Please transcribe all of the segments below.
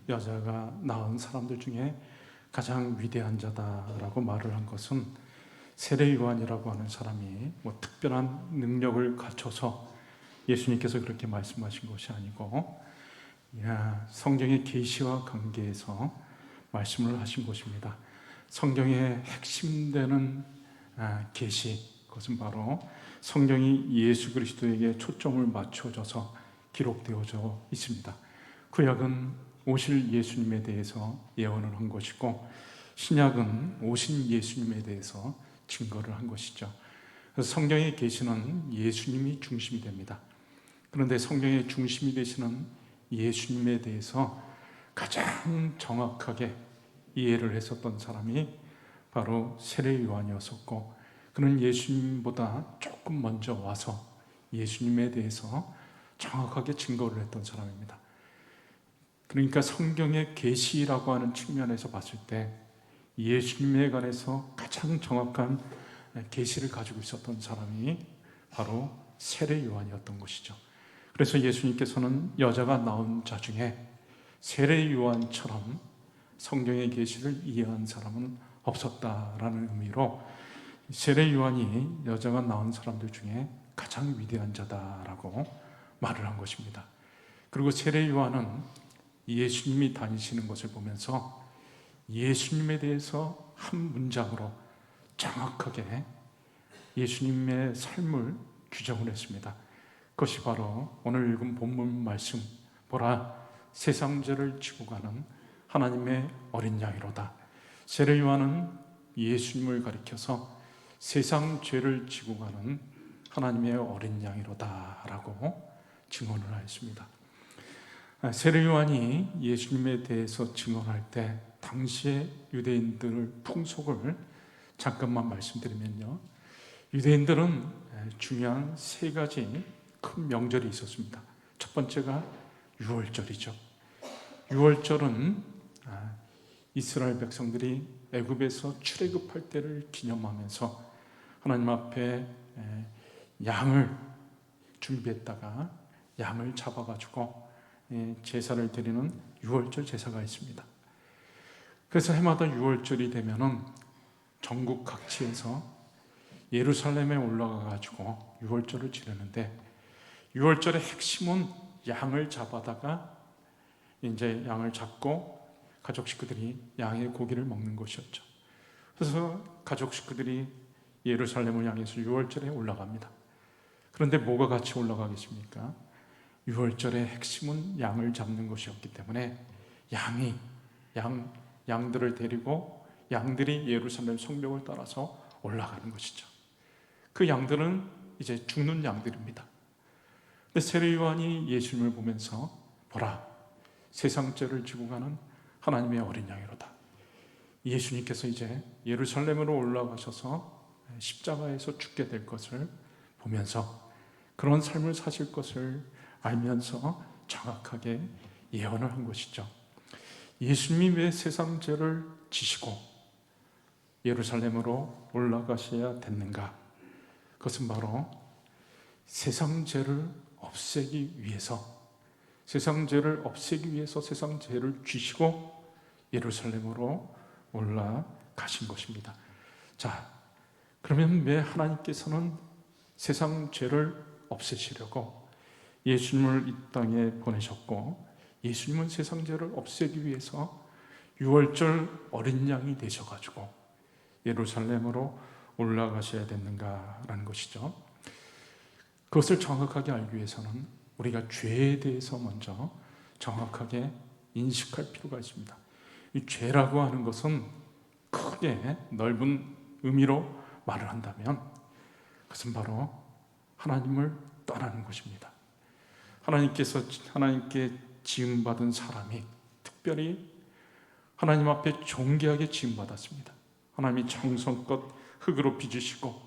여자가 낳은 사람들 중에 가장 위대한 자다라고 말을 한 것은 세례 요한이라고 하는 사람이 특별한 능력을 갖춰서 예수님께서 그렇게 말씀하신 것이 아니고 성경의 계시와 관계에서 말씀을 하신 것입니다. 성경의 핵심되는 계시, 그것은 바로 성경이 예수 그리스도에게 초점을 맞춰져서 기록되어져 있습니다. 구약은 오실 예수님에 대해서 예언을 한 것이고, 신약은 오신 예수님에 대해서 증거를 한 것이죠. 그래서 성경의 계시는 예수님이 중심이 됩니다. 그런데 성경의 중심이 되시는 예수님에 대해서 가장 정확하게 이해를 했었던 사람이 바로 세례 요한이었었고, 그는 예수님보다 조금 먼저 와서 예수님에 대해서 정확하게 증거를 했던 사람입니다. 그러니까 성경의 계시라고 하는 측면에서 봤을 때 예수님에 관해서 가장 정확한 계시를 가지고 있었던 사람이 바로 세례 요한이었던 것이죠. 그래서 예수님께서는 여자가 낳은 자 중에 세례 요한처럼 성경의 계시를 이해한 사람은 없었다라는 의미로 세례 요한이 여자가 낳은 사람들 중에 가장 위대한 자다라고 말을 한 것입니다. 그리고 세례 요한은 예수님이 다니시는 것을 보면서 예수님에 대해서 한 문장으로 정확하게 예수님의 삶을 규정을 했습니다. 그것이 바로 오늘 읽은 본문 말씀, 보라 세상 죄를 지고 가는 하나님의 어린 양이로다. 세례 요한은 예수님을 가리켜서 세상 죄를 지고 가는 하나님의 어린 양이로다 라고 증언을 하였습니다. 세례 요한이 예수님에 대해서 증언할 때 당시의 유대인들 풍속을 잠깐만 말씀드리면요, 유대인들은 중요한 세 가지 큰 명절이 있었습니다. 첫 번째가 유월절이죠. 유월절은 이스라엘 백성들이 애굽에서 출애굽할 때를 기념하면서 하나님 앞에 양을 준비했다가 양을 잡아가지고 제사를 드리는 유월절 제사가 있습니다. 그래서 해마다 유월절이 되면은 전국 각지에서 예루살렘에 올라가가지고 유월절을 지내는데, 유월절의 핵심은 양을 잡아다가 이제 양을 잡고 가족 식구들이 양의 고기를 먹는 것이었죠. 그래서 가족 식구들이 예루살렘을 향해서 유월절에 올라갑니다. 그런데 뭐가 같이 올라가겠습니까? 유월절의 핵심은 양을 잡는 것이었기 때문에 양들을 데리고 양들이 예루살렘 성벽을 따라서 올라가는 것이죠. 그 양들은 이제 죽는 양들입니다. 근데 세례 요한이 예수님을 보면서 보라 세상 죄를 지고 가는 하나님의 어린 양이로다. 예수님께서 이제 예루살렘으로 올라가셔서 십자가에서 죽게 될 것을 보면서 그런 삶을 사실 것을 알면서 정확하게 예언을 한 것이죠. 예수님이 왜 세상 죄를 지시고 예루살렘으로 올라가셔야 됐는가? 그것은 바로 세상 죄를 없애기 위해서, 세상 죄를 지시고 예루살렘으로 올라가신 것입니다. 자, 그러면 왜 하나님께서는 세상 죄를 없애시려고 예수님을 이 땅에 보내셨고, 예수님은 세상 죄를 없애기 위해서 유월절 어린 양이 되셔가지고 예루살렘으로 올라가셔야 됐는가라는 것이죠. 그것을 정확하게 알기 위해서는 우리가 죄에 대해서 먼저 정확하게 인식할 필요가 있습니다. 이 죄라고 하는 것은 크게 넓은 의미로 말을 한다면 그것은 바로 하나님을 떠나는 것입니다. 하나님께 지음받은 사람이 특별히 하나님 앞에 존귀하게 지음받았습니다. 하나님이 정성껏 흙으로 빚으시고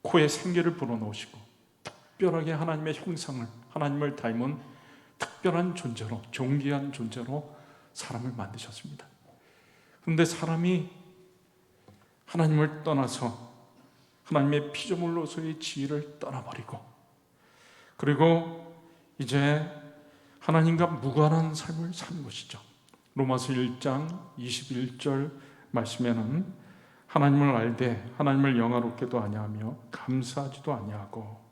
코에 생기를 불어넣으시고 특별하게 하나님의 형상을, 하나님을 닮은 특별한 존재로, 존귀한 존재로 사람을 만드셨습니다. 그런데 사람이 하나님을 떠나서 하나님의 피조물로서의 지위를 떠나버리고, 그리고 이제 하나님과 무관한 삶을 사는 것이죠. 로마서 1장 21절 말씀에는 하나님을 알되 하나님을 영화롭게도 아니하며 감사하지도 아니하고,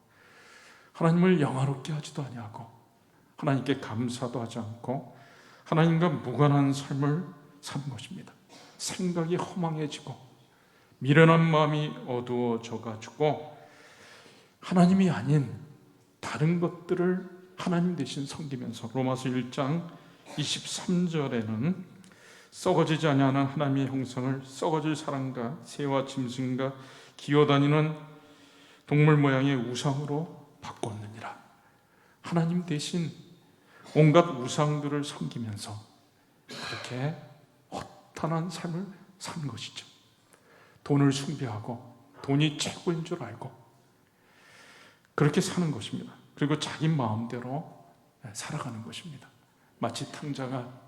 하나님을 영화롭게 하지도 아니하고 하나님께 감사도 하지 않고 하나님과 무관한 삶을 사는 것입니다. 생각이 허망해지고 미련한 마음이 어두워져 가지고 하나님이 아닌 다른 것들을 하나님 대신 섬기면서, 로마서 1장 23절에는 썩어지지 아니하는 하나님의 형상을 썩어질 사람과 새와 짐승과 기어다니는 동물 모양의 우상으로 바꿨느니라. 하나님 대신 온갖 우상들을 섬기면서 그렇게 허탄한 삶을 사는 것이죠. 돈을 숭배하고 돈이 최고인 줄 알고 그렇게 사는 것입니다. 그리고 자기 마음대로 살아가는 것입니다. 마치 탕자가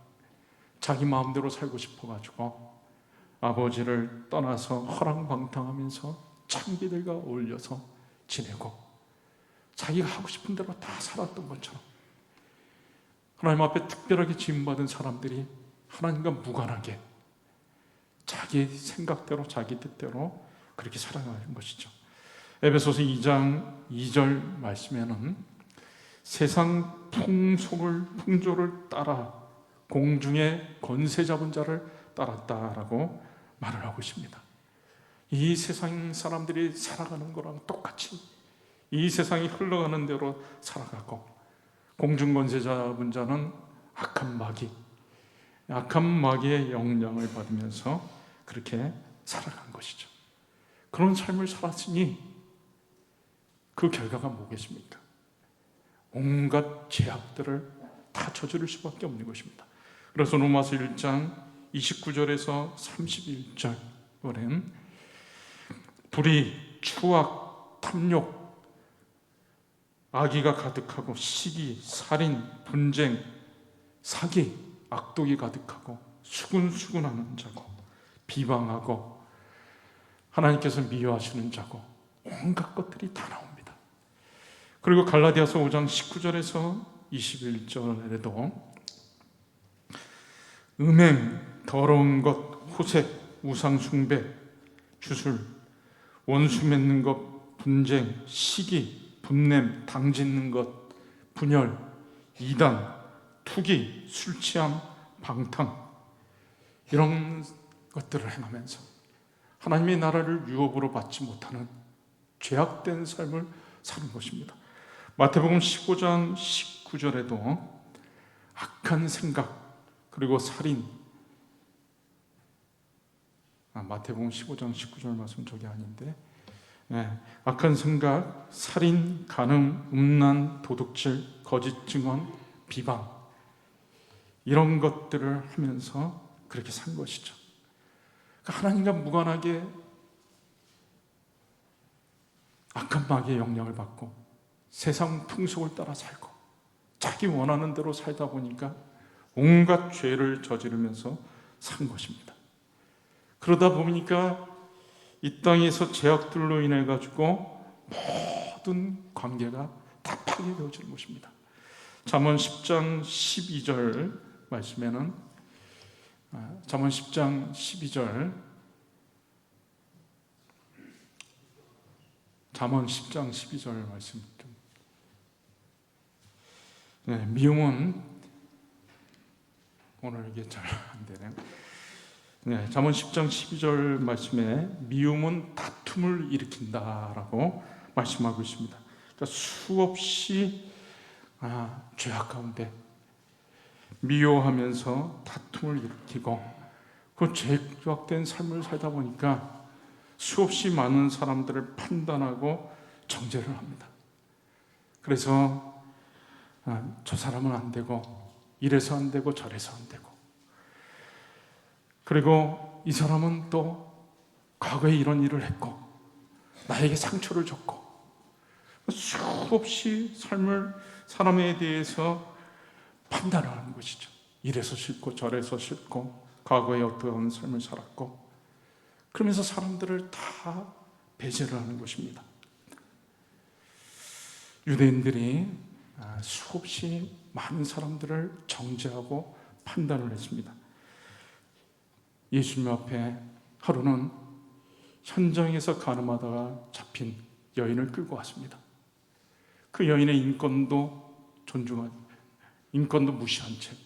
자기 마음대로 살고 싶어가지고 아버지를 떠나서 허랑방탕하면서 창기들과 어울려서 지내고 자기가 하고 싶은 대로 다 살았던 것처럼, 하나님 앞에 특별하게 지음받은 사람들이 하나님과 무관하게 자기 생각대로 자기 뜻대로 그렇게 살아가는 것이죠. 에베소서 2장 2절 말씀에는 세상 풍조를 따라 공중의 권세 잡은 자를 따랐다라고 말을 하고 있습니다. 이 세상 사람들이 살아가는 거랑 똑같이 이 세상이 흘러가는 대로 살아가고, 공중 권세 잡은 자는 악한 마귀의 영향을 받으면서 그렇게 살아간 것이죠. 그런 삶을 살았으니 그 결과가 뭐겠습니까? 온갖 죄악들을 다 저지를 수밖에 없는 것입니다. 그래서 로마서 1장 29절에서 31절에는 불의, 추악, 탐욕, 악의가 가득하고 시기, 살인, 분쟁, 사기, 악독이 가득하고 수군수군하는 자고 비방하고 하나님께서 미워하시는 자고 온갖 것들이 다 나옵니다. 그리고 갈라디아서 5장 19절에서 21절에도 음행, 더러운 것, 호색, 우상숭배, 주술, 원수 맺는 것, 분쟁, 시기, 분냄, 당짓는 것, 분열, 이단, 투기, 술취함, 방탕, 이런 것들을 행하면서 하나님의 나라를 유업으로 받지 못하는 죄악된 삶을 사는 것입니다. 마태복음 15장 19절에도 악한 생각, 그리고 살인, 마태복음 15장 19절 말씀 저게 아닌데, 악한 생각, 살인, 간음, 음란, 도둑질, 거짓 증언, 비방, 이런 것들을 하면서 그렇게 산 것이죠. 그러니까 하나님과 무관하게 악한 마귀의 영향을 받고 세상 풍속을 따라 살고 자기 원하는 대로 살다 보니까 온갖 죄를 저지르면서 산 것입니다. 그러다 보니까 이 땅에서 죄악들로 인해 가지고 모든 관계가 다 파괴되어지는 것입니다. 잠언 10장 12절 말씀에는, 잠언 10장 12절, 잠언 10장 12절 말씀. 미움은, 오늘 이게 잘 안 되네요. 잠언 10장 12절 말씀에 미움은 다툼을 일으킨다라고 말씀하고 있습니다. 그러니까 수없이 죄악 가운데 미워하면서 다툼을 일으키고 그 죄악된 삶을 살다 보니까 수없이 많은 사람들을 판단하고 정죄를 합니다. 그래서 저 사람은 안 되고 이래서 안 되고 저래서 안 되고, 그리고 이 사람은 또 과거에 이런 일을 했고 나에게 상처를 줬고, 수없이 삶을 사람에 대해서 판단을 하는 것이죠. 이래서 싫고 저래서 싫고 과거에 어떤 삶을 살았고, 그러면서 사람들을 다 배제를 하는 것입니다. 유대인들이 수없이 많은 사람들을 정죄하고 판단을 했습니다. 예수님 앞에 하루는 현장에서 가늠하다가 잡힌 여인을 끌고 왔습니다. 그 여인의 인권도 인권도 무시한 채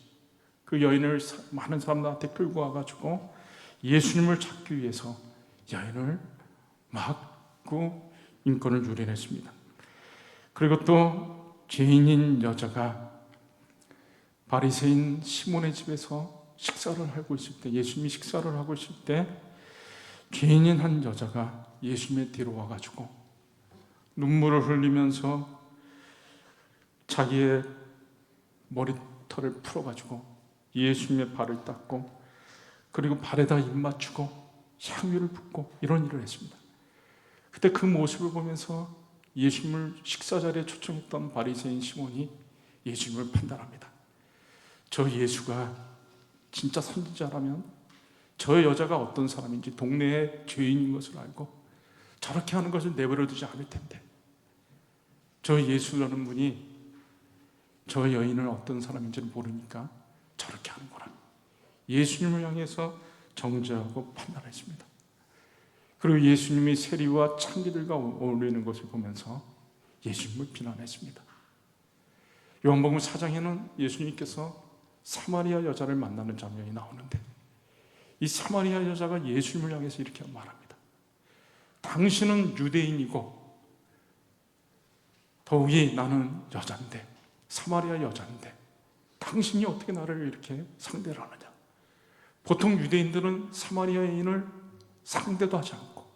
그 여인을 많은 사람들한테 끌고 와가지고 예수님을 잡기 위해서 여인을 막고 인권을 유린했습니다. 그리고 또 죄인인 여자가 바리새인 시몬의 집에서 식사를 하고 있을 때, 예수님이 식사를 하고 있을 때 죄인인 한 여자가 예수님의 뒤로 와가지고 눈물을 흘리면서 자기의 머리털을 풀어가지고 예수님의 발을 닦고 그리고 발에다 입 맞추고 향유를 붓고 이런 일을 했습니다. 그때 그 모습을 보면서 예수님을 식사 자리에 초청했던 바리새인 시몬이 예수님을 판단합니다. 저 예수가 진짜 선지자라면 저 여자가 어떤 사람인지 동네의 죄인인 것을 알고 저렇게 하는 것을 내버려두지 않을 텐데 저 예수라는 분이 저 여인을 어떤 사람인지를 모르니까 저렇게 하는구나. 예수님을 향해서 정죄하고 판단했습니다. 그리고 예수님이 세리와 창기들과 어울리는 것을 보면서 예수님을 비난했습니다. 요한복음 4장에는 예수님께서 사마리아 여자를 만나는 장면이 나오는데 이 사마리아 여자가 예수님을 향해서 이렇게 말합니다. 당신은 유대인이고 더욱이 나는 여자인데 사마리아 여자인데 당신이 어떻게 나를 이렇게 상대를 하느냐. 보통 유대인들은 사마리아인을 상대도 하지 않고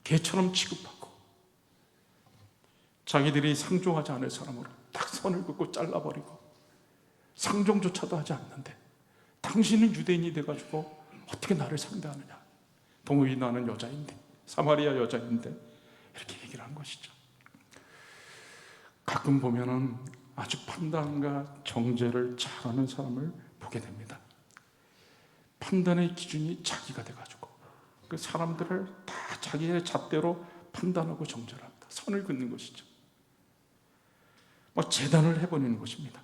개처럼 취급하고 자기들이 상종하지 않을 사람으로 딱 선을 긋고 잘라버리고 상종조차도 하지 않는데 당신은 유대인이 돼가지고 어떻게 나를 상대하느냐. 동의 나는 여자인데 사마리아 여자인데 이렇게 얘기를 한 것이죠. 가끔 보면은 아주 판단과 정죄를 잘하는 사람을 보게 됩니다. 판단의 기준이 자기가 돼가지고 그 사람들을 다 자기의 잣대로 판단하고 정죄를 합니다. 선을 긋는 것이죠. 재단을 해버리는 것입니다.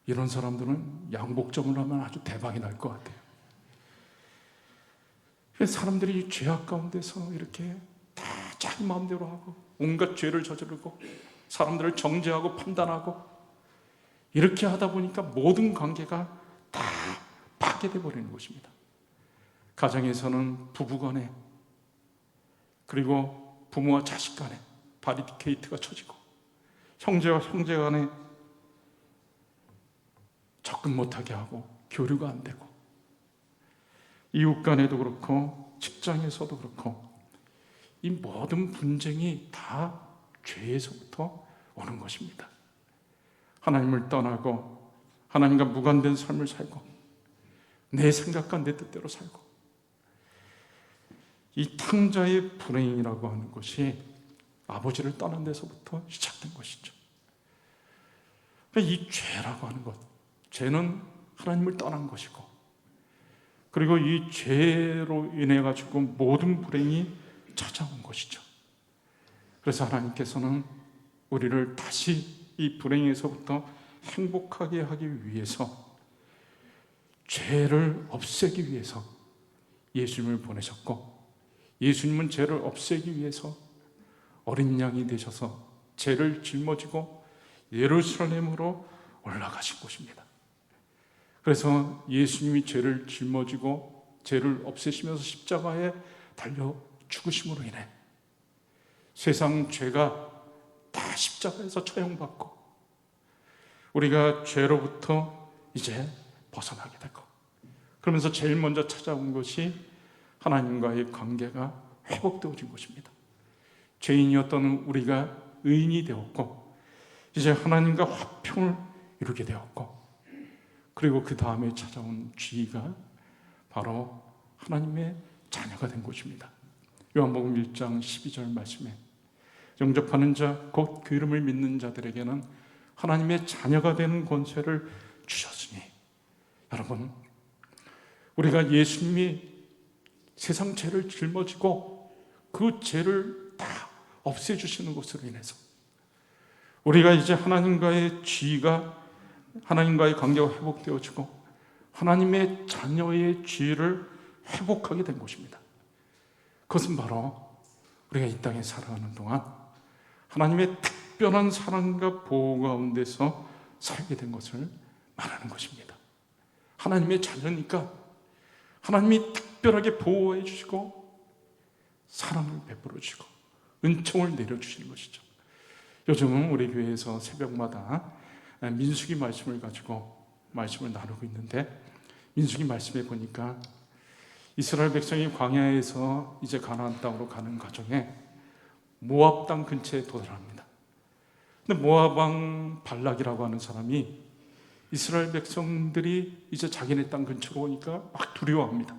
이런 사람들은 양복점을 하면 아주 대박이 날 것 같아요. 사람들이 죄악 가운데서 이렇게 다 자기 마음대로 하고 온갖 죄를 저지르고 사람들을 정죄하고 판단하고 이렇게 하다 보니까 모든 관계가 다 파괴돼 버리는 것입니다. 가정에서는 부부 간에 그리고 부모와 자식 간에 바리케이트가 쳐지고 형제와 형제 간에 접근 못하게 하고 교류가 안 되고 이웃 간에도 그렇고 직장에서도 그렇고 이 모든 분쟁이 다 죄에서부터 오는 것입니다. 하나님을 떠나고 하나님과 무관된 삶을 살고 내 생각과 내 뜻대로 살고 이 탕자의 불행이라고 하는 것이 아버지를 떠난 데서부터 시작된 것이죠. 이 죄라고 하는 것, 죄는 하나님을 떠난 것이고 그리고 이 죄로 인해 가지고 모든 불행이 찾아온 것이죠. 그래서 하나님께서는 우리를 다시 이 불행에서부터 행복하게 하기 위해서 죄를 없애기 위해서 예수님을 보내셨고 예수님은 죄를 없애기 위해서 어린 양이 되셔서 죄를 짊어지고 예루살렘으로 올라가신 것입니다. 그래서 예수님이 죄를 짊어지고 죄를 없애시면서 십자가에 달려 죽으심으로 인해 세상 죄가 다 십자가에서 처형받고 우리가 죄로부터 이제 벗어나게 되고 그러면서 제일 먼저 찾아온 것이 하나님과의 관계가 회복되어진 것입니다. 죄인이었던 우리가 의인이 되었고 이제 하나님과 화평을 이루게 되었고 그리고 그 다음에 찾아온 쥐가 바로 하나님의 자녀가 된 것입니다. 요한복음 1장 12절 말씀에 영접하는 자 곧 그 이름을 믿는 자들에게는 하나님의 자녀가 되는 권세를 주셨으니 여러분 우리가 예수님이 세상 죄를 짊어지고 그 죄를 다 없애주시는 것으로 인해서 우리가 이제 하나님과의 하나님과의 관계가 회복되어지고 하나님의 자녀의 지위를 회복하게 된 것입니다. 그것은 바로 우리가 이 땅에 살아가는 동안 하나님의 특별한 사랑과 보호 가운데서 살게 된 것을 말하는 것입니다. 하나님의 자녀니까 하나님이 특별하게 보호해 주시고 사랑을 베풀어 주시고 은총을 내려주시는 것이죠. 요즘은 우리 교회에서 새벽마다 민수기 말씀을 가지고 말씀을 나누고 있는데, 민수기 말씀에 보니까 이스라엘 백성이 광야에서 이제 가나안 땅으로 가는 과정에 모압 땅 근처에 도달합니다. 근데 모압 왕 발락이라고 하는 사람이 이스라엘 백성들이 이제 자기네 땅 근처로 오니까 막 두려워합니다.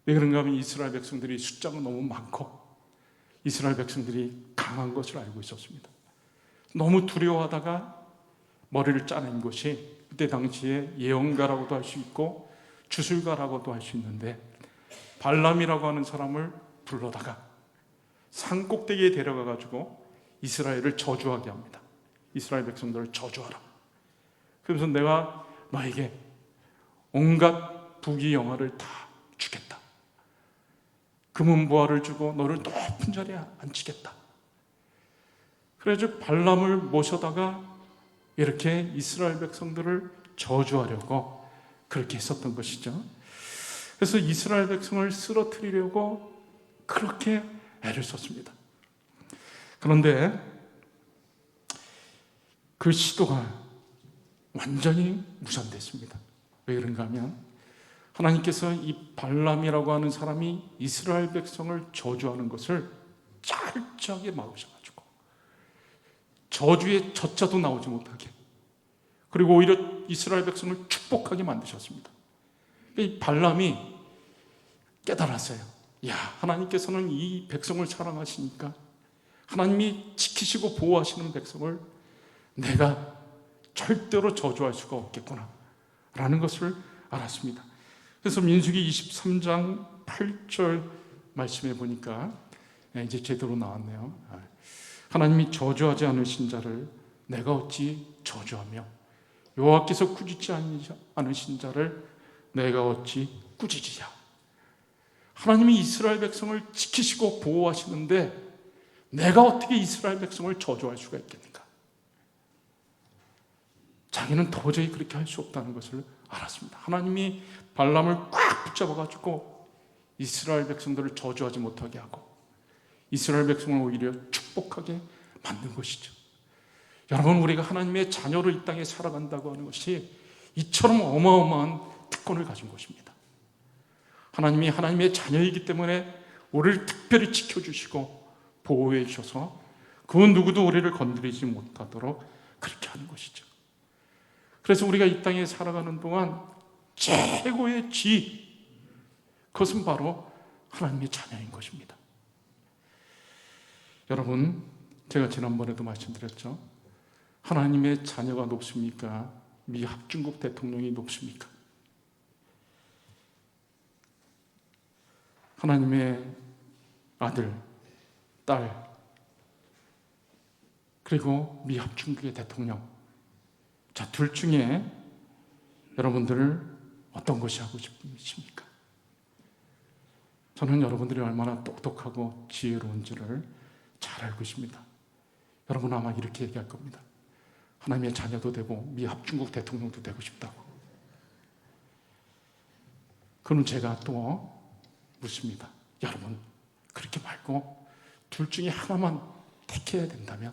왜 그런가 하면 이스라엘 백성들이 숫자가 너무 많고 이스라엘 백성들이 강한 것을 알고 있었습니다. 너무 두려워하다가 머리를 짜낸 것이 그때 당시에 예언가라고도 할 수 있고 주술가라고도 할 수 있는데, 발람이라고 하는 사람을 불러다가 산 꼭대기에 데려가 가지고 이스라엘을 저주하게 합니다. 이스라엘 백성들을 저주하라. 그러면서 내가 너에게 온갖 부귀영화를 다 주겠다. 금은보화를 주고 너를 높은 자리에 앉히겠다. 그래서 발람을 모셔다가 이렇게 이스라엘 백성들을 저주하려고 그렇게 했었던 것이죠. 그래서 이스라엘 백성을 쓰러뜨리려고 그렇게 애를 썼습니다. 그런데 그 시도가 완전히 무산됐습니다. 왜 그런가 하면 하나님께서 이 발람이라고 하는 사람이 이스라엘 백성을 저주하는 것을 철저하게 막으셔가지고 저주의 저자도 나오지 못하게, 그리고 오히려 이스라엘 백성을 축복하게 만드셨습니다. 이 발람이 깨달았어요. 야, 하나님께서는 이 백성을 사랑하시니까 하나님이 지키시고 보호하시는 백성을 내가 절대로 저주할 수가 없겠구나 라는 것을 알았습니다. 그래서 민수기 23장 8절 말씀에 보니까 이제 제대로 나왔네요. 하나님이 저주하지 않으신 자를 내가 어찌 저주하며 여호와께서 꾸짖지 않으신 자를 내가 어찌 꾸짖으랴. 하나님이 이스라엘 백성을 지키시고 보호하시는데 내가 어떻게 이스라엘 백성을 저주할 수가 있겠는가? 자기는 도저히 그렇게 할 수 없다는 것을 알았습니다. 하나님이 발람을 꽉 붙잡아가지고 이스라엘 백성들을 저주하지 못하게 하고 이스라엘 백성을 오히려 축복하게 만든 것이죠. 여러분, 우리가 하나님의 자녀로 이 땅에 살아간다고 하는 것이 이처럼 어마어마한 특권을 가진 것입니다. 하나님이 하나님의 자녀이기 때문에 우리를 특별히 지켜주시고 보호해 주셔서 그 누구도 우리를 건드리지 못하도록 그렇게 하는 것이죠. 그래서 우리가 이 땅에 살아가는 동안 최고의 지, 그것은 바로 하나님의 자녀인 것입니다. 여러분, 제가 지난번에도 말씀드렸죠. 하나님의 자녀가 높습니까? 미 합중국 대통령이 높습니까? 하나님의 아들, 딸, 그리고 미 합중국의 대통령, 자, 둘 중에 여러분들을 어떤 것이 하고 싶으십니까? 저는 여러분들이 얼마나 똑똑하고 지혜로운지를 잘 알고 있습니다. 여러분 아마 이렇게 얘기할 겁니다. 하나님의 자녀도 되고 미 합중국 대통령도 되고 싶다고. 그럼 제가 또 묻습니다. 여러분, 그렇게 말고 둘 중에 하나만 택해야 된다면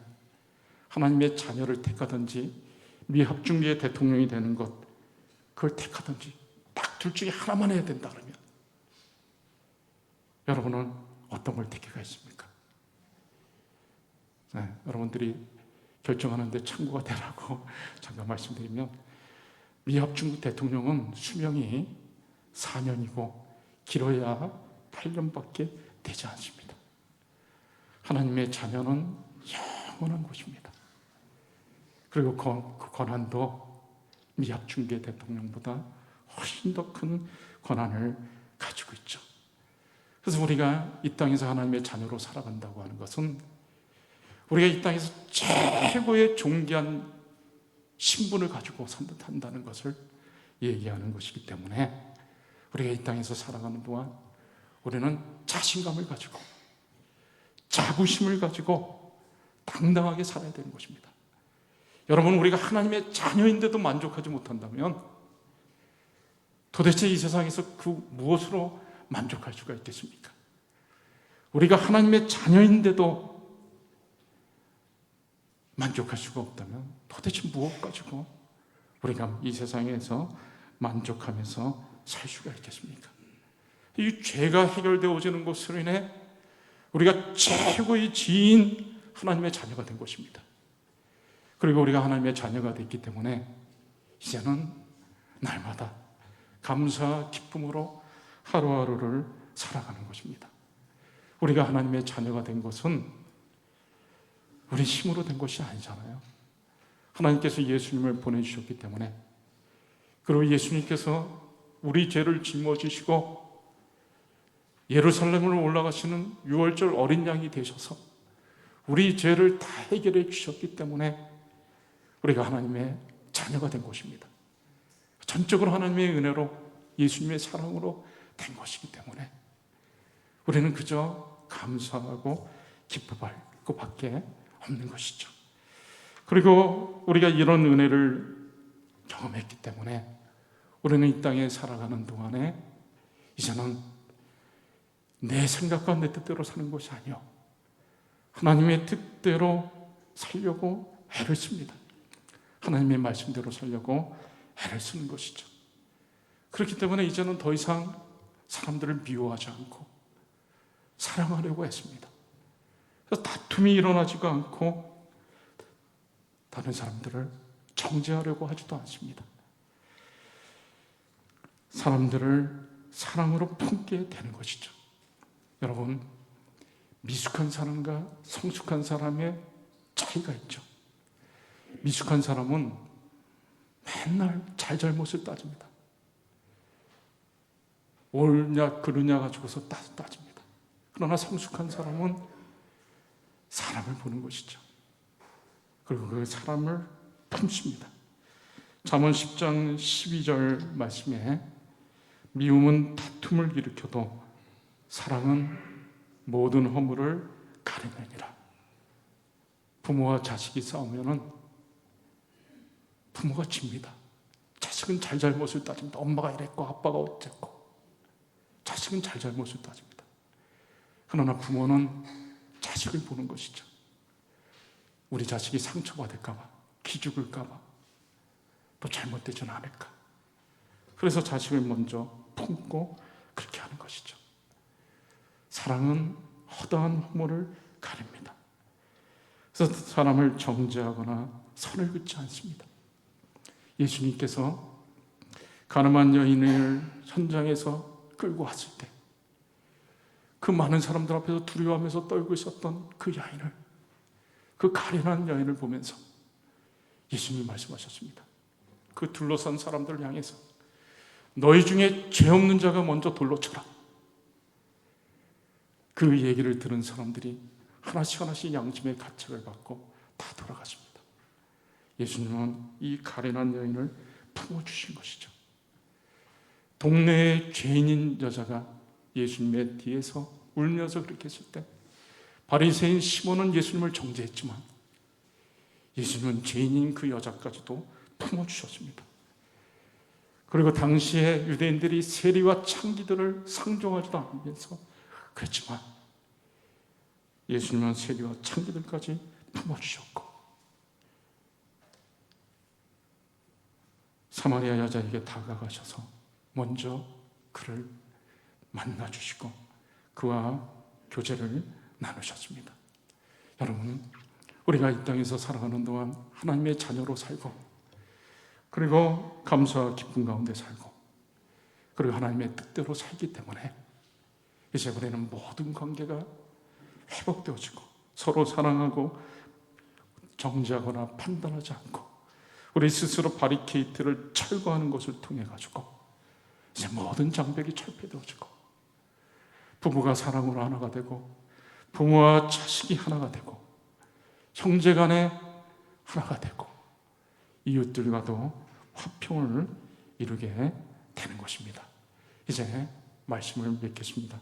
하나님의 자녀를 택하든지 미 합중국의 대통령이 되는 것, 그걸 택하든지 딱 둘 중에 하나만 해야 된다 그러면 여러분은 어떤 걸 택하겠습니까? 네, 여러분들이 결정하는데 참고가 되라고 잠깐 말씀드리면, 미 합중국 대통령은 수명이 4년이고 길어야 8년밖에 되지 않습니다. 하나님의 자녀는 영원한 것입니다. 그리고 그 권한도 미 합중국의 대통령보다 훨씬 더 큰 권한을 가지고 있죠. 그래서 우리가 이 땅에서 하나님의 자녀로 살아간다고 하는 것은 우리가 이 땅에서 최고의 존귀한 신분을 가지고 산다는 것을 얘기하는 것이기 때문에 우리가 이 땅에서 살아가는 동안 우리는 자신감을 가지고 자부심을 가지고 당당하게 살아야 되는 것입니다. 여러분, 우리가 하나님의 자녀인데도 만족하지 못한다면 도대체 이 세상에서 그 무엇으로 만족할 수가 있겠습니까? 우리가 하나님의 자녀인데도 만족할 수가 없다면 도대체 무엇 가지고 우리가 이 세상에서 만족하면서 살 수가 있겠습니까? 이 죄가 해결되어 오지는 것으로 인해 우리가 최고의 지인 하나님의 자녀가 된 것입니다. 그리고 우리가 하나님의 자녀가 됐기 때문에 이제는 날마다 감사 기쁨으로 하루하루를 살아가는 것입니다. 우리가 하나님의 자녀가 된 것은 우리 힘으로 된 것이 아니잖아요. 하나님께서 예수님을 보내주셨기 때문에, 그리고 예수님께서 우리 죄를 짊어지시고 예루살렘으로 올라가시는 6월절 어린 양이 되셔서 우리 죄를 다 해결해 주셨기 때문에 우리가 하나님의 자녀가 된 것입니다. 전적으로 하나님의 은혜로 예수님의 사랑으로 된 것이기 때문에 우리는 그저 감사하고 기뻐할 것밖에 없는 것이죠. 그리고 우리가 이런 은혜를 경험했기 때문에 우리는 이 땅에 살아가는 동안에 이제는 내 생각과 내 뜻대로 사는 것이 아니요, 하나님의 뜻대로 살려고 애를 씁니다. 하나님의 말씀대로 살려고 애를 쓰는 것이죠. 그렇기 때문에 이제는 더 이상 사람들을 미워하지 않고 사랑하려고 했습니다. 그래서 다툼이 일어나지도 않고 다른 사람들을 정죄하려고 하지도 않습니다. 사람들을 사랑으로 품게 되는 것이죠. 여러분, 미숙한 사람과 성숙한 사람의 차이가 있죠. 미숙한 사람은 맨날 잘잘못을 따집니다. 옳냐 그르냐 가지고서 따집니다. 그러나 성숙한 사람은 사람을 보는 것이죠. 그리고 그 사람을 품습니다. 잠언 10장 12절 말씀에 미움은 다툼을 일으켜도 사랑은 모든 허물을 가리느니라. 부모와 자식이 싸우면은 부모가 집니다. 자식은 잘잘못을 따집니다. 엄마가 이랬고 아빠가 어쨌고. 자식은 잘잘못을 따집니다. 그러나 부모는 자식을 보는 것이죠. 우리 자식이 상처받을까 봐, 기죽을까 봐, 또 잘못되지는 않을까. 그래서 자식을 먼저 품고 그렇게 하는 것이죠. 사랑은 허다한 허물을 가립니다. 그래서 사람을 정죄하거나 선을 긋지 않습니다. 예수님께서 가늠한 여인을 현장에서 끌고 왔을 때 그 많은 사람들 앞에서 두려워하면서 떨고 있었던 그 여인을, 그 가련한 여인을 보면서 예수님이 말씀하셨습니다. 그 둘러싼 사람들을 향해서 너희 중에 죄 없는 자가 먼저 돌로 쳐라. 그 얘기를 들은 사람들이 하나씩 하나씩 양심의 가책을 받고 다 돌아갔습니다. 예수님은 이 가련한 여인을 품어주신 것이죠. 동네의 죄인인 여자가 예수님의 뒤에서 울면서 그렇게 했을 때 바리새인 시몬은 예수님을 정죄했지만 예수님은 죄인인 그 여자까지도 품어주셨습니다. 그리고 당시에 유대인들이 세리와 창기들을 상종하지도 않으면서 그랬지만 예수님은 세리와 창기들까지 품어주셨고 사마리아 여자에게 다가가셔서 먼저 그를 만나주시고 그와 교제를 나누셨습니다. 여러분, 우리가 이 땅에서 살아가는 동안 하나님의 자녀로 살고 그리고 감사와 기쁨 가운데 살고 그리고 하나님의 뜻대로 살기 때문에 이제 우리는 모든 관계가 회복되어지고 서로 사랑하고 정죄하거나 판단하지 않고 우리 스스로 바리케이트를 철거하는 것을 통해 가지고 이제 모든 장벽이 철폐되어지고 부부가 사랑으로 하나가 되고 부모와 자식이 하나가 되고 형제간에 하나가 되고 이웃들과도 화평을 이루게 되는 것입니다. 이제 말씀을 맺겠습니다.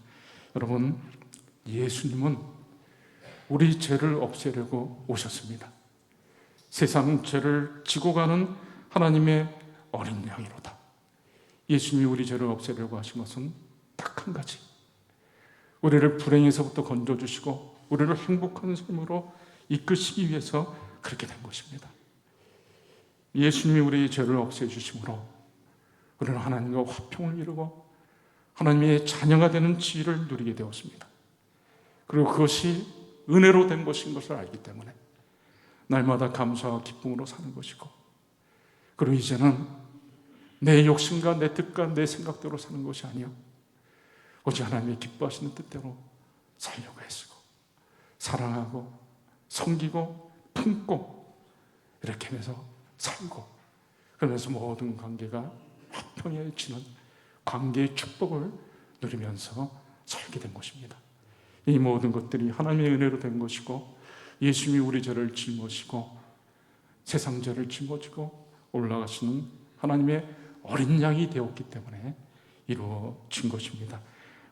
여러분, 예수님은 우리 죄를 없애려고 오셨습니다. 세상 죄를 지고 가는 하나님의 어린 양이로다. 예수님이 우리 죄를 없애려고 하신 것은 딱 한 가지, 우리를 불행에서부터 건져주시고 우리를 행복한 삶으로 이끄시기 위해서 그렇게 된 것입니다. 예수님이 우리의 죄를 없애주심으로 우리는 하나님과 화평을 이루고 하나님의 자녀가 되는 지위를 누리게 되었습니다. 그리고 그것이 은혜로 된 것인 것을 알기 때문에 날마다 감사와 기쁨으로 사는 것이고, 그리고 이제는 내 욕심과 내 뜻과 내 생각대로 사는 것이 아니요 오직 하나님의 기뻐하시는 뜻대로 살려고 애쓰고 사랑하고 섬기고 품고 이렇게 하면서 살고, 그러면서 모든 관계가 화평해지는 관계의 축복을 누리면서 살게 된 것입니다. 이 모든 것들이 하나님의 은혜로 된 것이고, 예수님이 우리 죄를 짊어지고 세상 죄를 짊어지고 올라가시는 하나님의 어린 양이 되었기 때문에 이루어진 것입니다.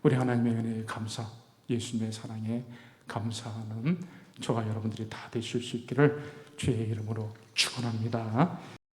우리 하나님의 은혜에 감사, 예수님의 사랑에 감사하는 저와 여러분들이 다 되실 수 있기를 주의 이름으로 축원합니다.